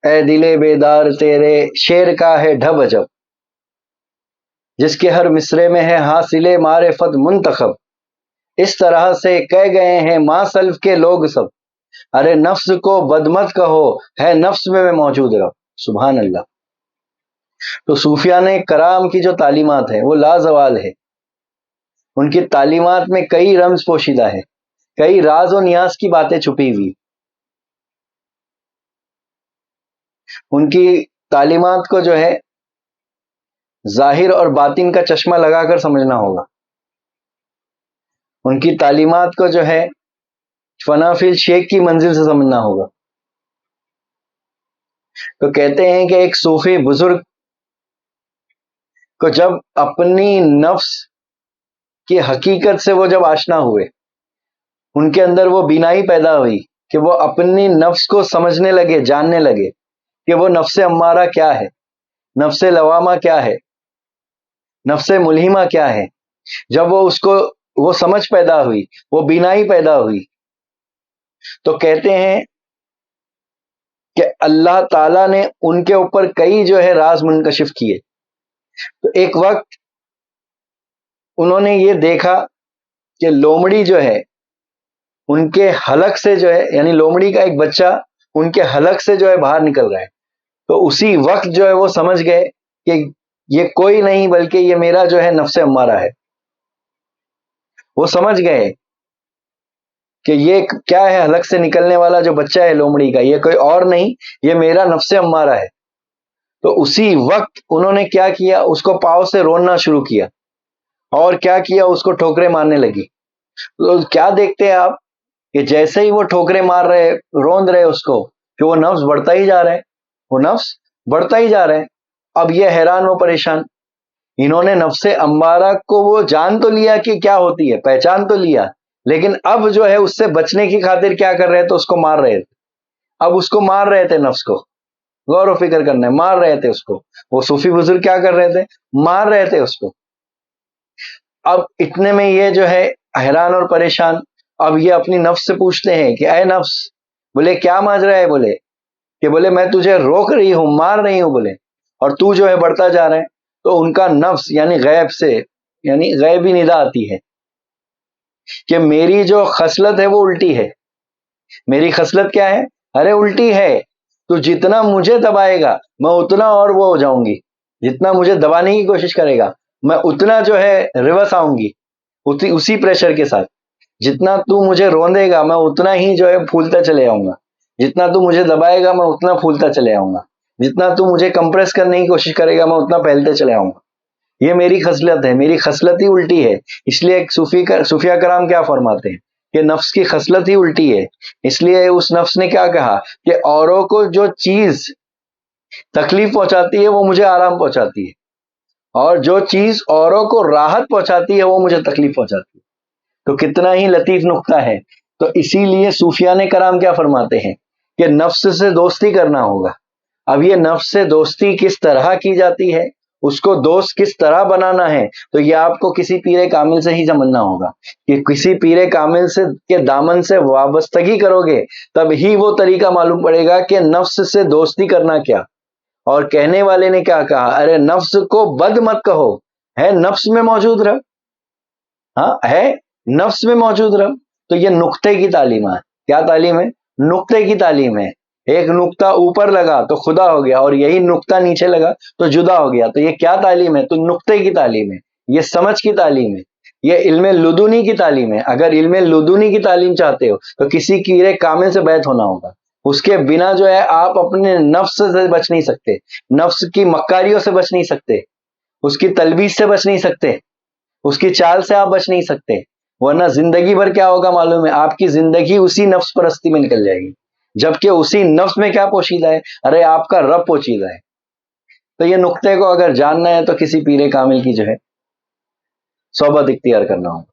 اے دلے بیدار تیرے شعر کا ہے ڈھب عجب، جس کے ہر مصرے میں ہے حاصل معرفت منتخب، اس طرح سے کہہ گئے ہیں ماں سلف کے لوگ سب، ارے نفس کو بدمت کہو ہے نفس میں موجود رہو۔ سبحان اللہ۔ تو صوفیان کرام کی جو تعلیمات ہے وہ لازوال ہے، ان کی تعلیمات میں کئی رمز پوشیدہ ہے، کئی راز و نیاز کی باتیں چھپی ہوئی، ان کی تعلیمات کو جو ہے ظاہر اور باطن کا چشمہ لگا کر سمجھنا ہوگا، ان کی تعلیمات کو جو ہے فنا فی الشیخ کی منزل سے سمجھنا ہوگا۔ تو کہتے ہیں کہ ایک صوفی بزرگ کو جب اپنی نفس کی حقیقت سے وہ جب آشنا ہوئے، ان کے اندر وہ بینائی پیدا ہوئی کہ وہ اپنی نفس کو سمجھنے لگے، جاننے لگے کہ وہ نفس امارہ کیا ہے، نفس لوامہ کیا ہے، نفس ملہمہ کیا ہے۔ جب وہ اس کو وہ سمجھ پیدا ہوئی، وہ بینائی پیدا ہوئی، تو کہتے ہیں کہ اللہ تعالیٰ نے ان کے اوپر کئی جو ہے راز منکشف کیے۔ تو ایک وقت انہوں نے یہ دیکھا کہ لومڑی جو ہے ان کے حلق سے جو ہے، یعنی لومڑی کا ایک بچہ ان کے حلق سے جو ہے باہر نکل رہا ہے، تو اسی وقت جو ہے وہ سمجھ گئے کہ یہ کوئی نہیں بلکہ یہ میرا جو ہے نفس امارہ ہے۔ وہ سمجھ گئے کہ یہ کیا ہے، حلق سے نکلنے والا جو بچہ ہے لومڑی کا، یہ کوئی اور نہیں، یہ میرا نفس امارہ ہے۔ تو اسی وقت انہوں نے کیا کیا، اس کو پاؤں سے روننا شروع کیا، اور کیا کیا، اس کو ٹھوکریں مارنے لگی۔ تو کیا دیکھتے ہیں آپ کہ جیسے ہی وہ ٹھوکریں مار رہے، روند رہے اس کو، کہ وہ نفس بڑھتا ہی جا رہا ہے، وہ نفس بڑھتا ہی جا رہا ہے۔ اب یہ حیران و پریشان، انہوں نے نفس امارہ کو وہ جان تو لیا کہ کیا ہوتی ہے، پہچان تو لیا، لیکن اب جو ہے اس سے بچنے کی خاطر کیا کر رہے تھے، اس کو مار رہے تھے۔ اب اس کو مار رہے تھے، نفس کو غور و فکر کرنا ہے، مار رہے تھے اس کو۔ وہ صوفی بزرگ کیا کر رہے تھے، مار رہے تھے اس کو۔ اب اتنے میں یہ جو ہے حیران اور پریشان، اب یہ اپنی نفس سے پوچھتے ہیں کہ اے نفس، بولے کیا ماجرا ہے، بولے کہ بولے میں تجھے روک رہی ہوں، مار رہی ہوں، بولے، اور تو جو ہے بڑھتا جا رہا ہے۔ تو ان کا نفس یعنی غیب سے، یعنی غیبی ندا آتی ہے کہ میری جو خصلت ہے وہ الٹی ہے۔ میری خصلت کیا ہے، ارے الٹی ہے، تو جتنا مجھے دبائے گا میں اتنا اور وہ ہو جاؤں گی، جتنا مجھے دبانے کی کوشش کرے گا میں اتنا جو ہے ریورس آؤں گی، اسی پریشر کے ساتھ۔ جتنا تو مجھے روندے گا میں اتنا ہی جو ہے پھولتا چلے آؤں گا، جتنا تو مجھے دبائے گا میں اتنا پھولتا چلے آؤں گا، جتنا تو مجھے کمپریس کرنے کی کوشش کرے گا میں اتنا پھیلتے چلے آؤں گا۔ یہ میری خصلت ہے، میری خصلت ہی الٹی ہے۔ اس لیے ایک صوفیہ کرام کیا فرماتے ہیں کہ نفس کی خصلت ہی الٹی ہے۔ اس لیے اس نفس نے کیا کہا کہ اوروں کو جو چیز تکلیف پہنچاتی ہے وہ مجھے آرام پہنچاتی ہے، اور جو چیز اوروں کو راحت پہنچاتی ہے وہ مجھے تکلیف پہنچاتی ہے۔ تو کتنا ہی لطیف نقطہ ہے۔ تو اسی لیے صوفیان کرام کیا فرماتے ہیں کہ نفس سے دوستی کرنا ہوگا۔ اب یہ نفس سے دوستی کس طرح کی جاتی ہے، اس کو دوست کس طرح بنانا ہے، تو یہ آپ کو کسی پیر کامل سے ہی سمجھنا ہوگا کہ کسی پیر کامل سے کے دامن سے وابستگی کرو گے تب ہی وہ طریقہ معلوم پڑے گا کہ نفس سے دوستی کرنا کیا۔ اور کہنے والے نے کیا کہا، ارے نفس کو بد مت کہو، ہے نفس میں موجود رہو، ہاں ہے نفس میں موجود رہو۔ تو یہ نقطے کی تعلیم ہے۔ کیا تعلیم ہے، نقطے کی تعلیم ہے۔ ایک نقطہ اوپر لگا تو خدا ہو گیا، اور یہی نقطہ نیچے لگا تو جدا ہو گیا۔ تو یہ کیا تعلیم ہے، تو نقطے کی تعلیم ہے، یہ سمجھ کی تعلیم ہے، یہ علم لدنی کی تعلیم ہے۔ اگر علم لدنی کی تعلیم چاہتے ہو تو کسی پیر کامل سے بیعت ہونا ہوگا، اس کے بنا جو ہے آپ اپنے نفس سے بچ نہیں سکتے، نفس کی مکاریوں سے بچ نہیں سکتے، اس کی تلبیس سے بچ نہیں سکتے، اس کی چال سے آپ بچ نہیں سکتے، ورنہ زندگی بھر کیا ہوگا معلوم ہے، آپ کی زندگی اسی نفس پرستی میں نکل جائے گی، جبکہ اسی نفس میں کیا پوشیدہ ہے، ارے آپ کا رب پوشیدہ ہے۔ تو یہ نقطے کو اگر جاننا ہے تو کسی پیر کامل کی جو ہے صحبت اختیار کرنا ہوگا۔